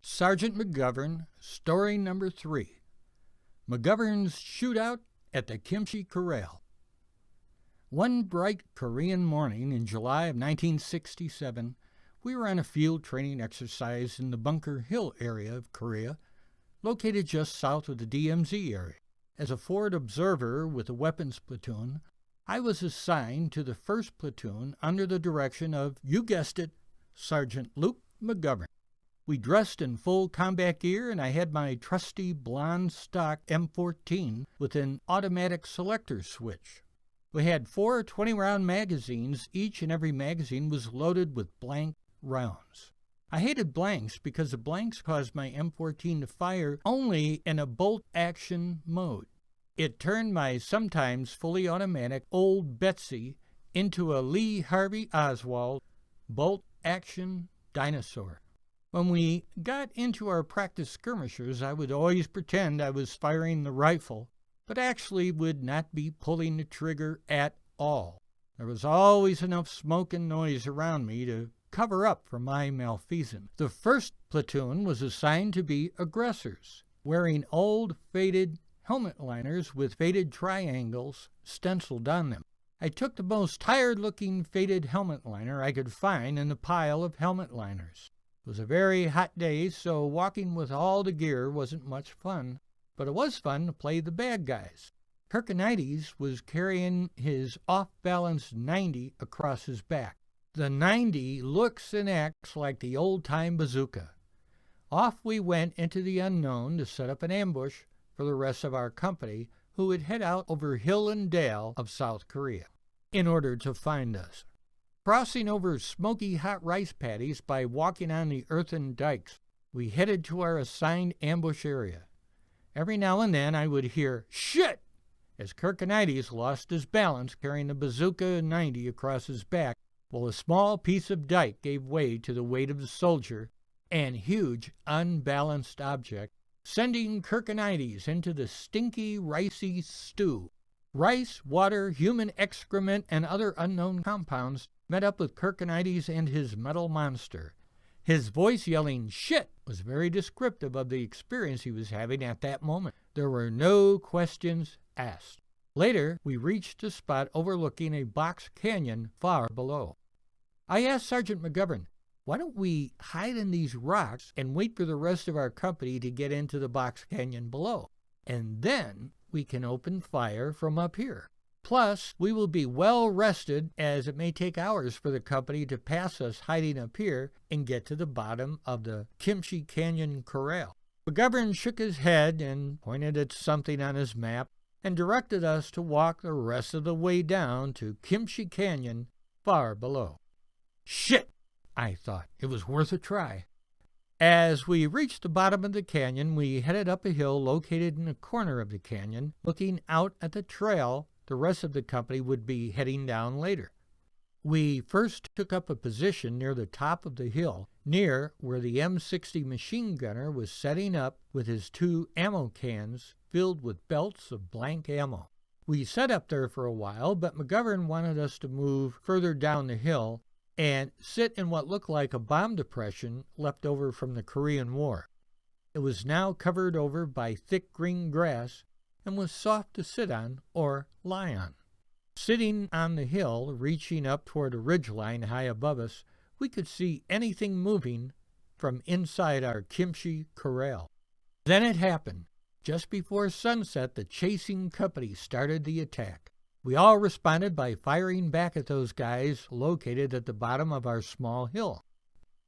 Sergeant McGovern, story number 3. McGovern's Shootout at the Kimchi Corral. One bright Korean morning in July of 1967, we were on a field training exercise in the Bunker Hill area of Korea, located just south of the DMZ area. As a forward observer with a weapons platoon, I was assigned to the 1st platoon under the direction of, you guessed it, Sergeant Luke McGovern. We dressed in full combat gear, and I had my trusty blonde stock M14 with an automatic selector switch. We had 4 20-round magazines. Each and every magazine was loaded with blank rounds. I hated blanks because the blanks caused my M14 to fire only in a bolt-action mode. It turned my sometimes fully automatic Old Betsy into a Lee Harvey Oswald bolt-action dinosaur. When we got into our practice skirmishers, I would always pretend I was firing the rifle, but actually would not be pulling the trigger at all. There was always enough smoke and noise around me to cover up for my malfeasance. The 1st platoon was assigned to be aggressors, wearing old faded helmet liners with faded triangles stenciled on them. I took the most tired-looking faded helmet liner I could find in the pile of helmet liners. It was a very hot day, so walking with all the gear wasn't much fun, but it was fun to play the bad guys. Kirkinides was carrying his off-balance 90 across his back. The 90 looks and acts like the old-time bazooka. Off we went into the unknown to set up an ambush for the rest of our company, who would head out over hill and dale of South Korea in order to find us. Crossing over smoky hot rice paddies by walking on the earthen dikes, we headed to our assigned ambush area. Every now and then I would hear, "Shit!" as Kirkinides lost his balance carrying the bazooka 90 across his back, while a small piece of dike gave way to the weight of the soldier and huge unbalanced object, sending Kirkinides into the stinky, ricey stew. Rice, water, human excrement, and other unknown compounds met up with Kirkinides and his metal monster. His voice yelling "shit" was very descriptive of the experience he was having at that moment. There were no questions asked. Later, we reached a spot overlooking a box canyon far below. I asked Sergeant McGovern, "Why don't we hide in these rocks and wait for the rest of our company to get into the box canyon below? And then we can open fire from up here. Plus, we will be well rested, as it may take hours for the company to pass us hiding up here and get to the bottom of the Kimchi Canyon Corral." McGovern shook his head and pointed at something on his map and directed us to walk the rest of the way down to Kimchi Canyon far below. Shit, I thought. It was worth a try. As we reached the bottom of the canyon, we headed up a hill located in a corner of the canyon, looking out at the trail the rest of the company would be heading down later. We first took up a position near the top of the hill, near where the M60 machine gunner was setting up with his 2 ammo cans filled with belts of blank ammo. We set up there for a while, but McGovern wanted us to move further down the hill and sit in what looked like a bomb depression left over from the Korean War. It was now covered over by thick green grass and was soft to sit on or lie on. Sitting on the hill, reaching up toward a ridgeline high above us, we could see anything moving from inside our Kimchi Corral. Then it happened. Just before sunset, the chasing company started the attack. We all responded by firing back at those guys located at the bottom of our small hill.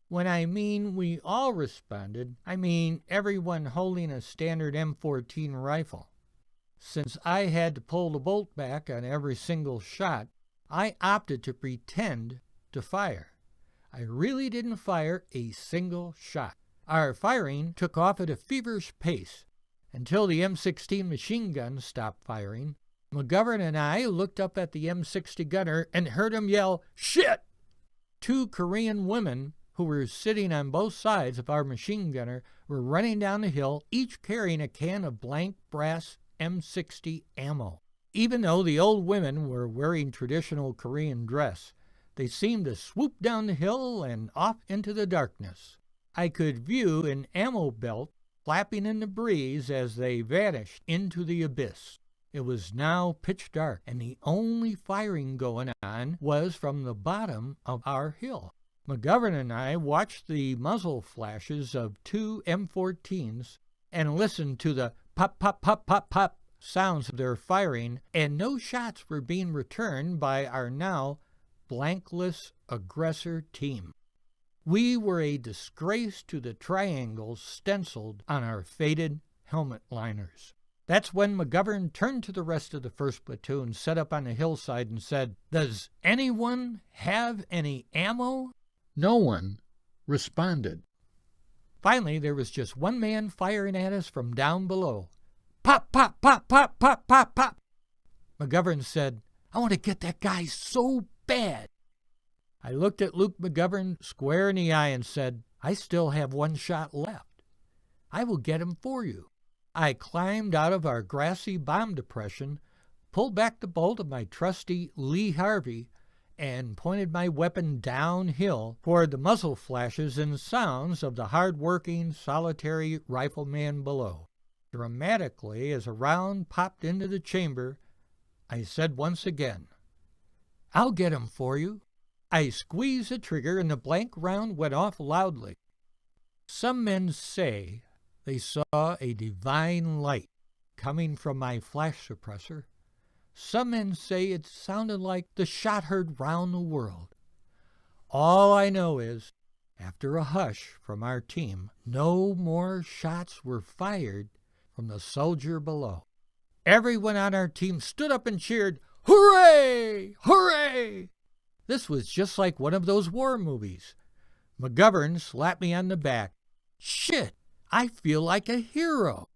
When I mean we all responded, I mean everyone holding a standard M14 rifle. Since I had to pull the bolt back on every single shot, I opted to pretend to fire. I really didn't fire a single shot. Our firing took off at a feverish pace until the M16 machine gun stopped firing. McGovern and I looked up at the M60 gunner and heard him yell, "Shit!" 2 Korean women who were sitting on both sides of our machine gunner were running down the hill, each carrying a can of blank brass M60 ammo. Even though the old women were wearing traditional Korean dress, they seemed to swoop down the hill and off into the darkness. I could view an ammo belt flapping in the breeze as they vanished into the abyss. It was now pitch dark, and the only firing going on was from the bottom of our hill. McGovern and I watched the muzzle flashes of 2 M14s and listened to the pop, pop, pop, pop, pop sounds of their firing, and no shots were being returned by our now blankless aggressor team. We were a disgrace to the triangles stenciled on our faded helmet liners. That's when McGovern turned to the rest of the 1st Platoon set up on the hillside and said, "Does anyone have any ammo?" No one responded. Finally, there was just one man firing at us from down below. Pop, pop, pop, pop, pop, pop, pop. McGovern said, "I want to get that guy so bad." I looked at Luke McGovern square in the eye and said, "I still have 1 shot left. I will get him for you." I climbed out of our grassy bomb depression, pulled back the bolt of my trusty Lee Harvey, and pointed my weapon downhill toward the muzzle flashes and sounds of the hard-working, solitary rifleman below. Dramatically, as a round popped into the chamber, I said once again, "I'll get him for you." I squeezed the trigger, and the blank round went off loudly. Some men say they saw a divine light coming from my flash suppressor. Some men say it sounded like the shot heard round the world. All I know is, after a hush from our team, no more shots were fired from the soldier below. Everyone on our team stood up and cheered, "Hooray! Hooray!" This was just like one of those war movies. McGovern slapped me on the back. "Shit, I feel like a hero."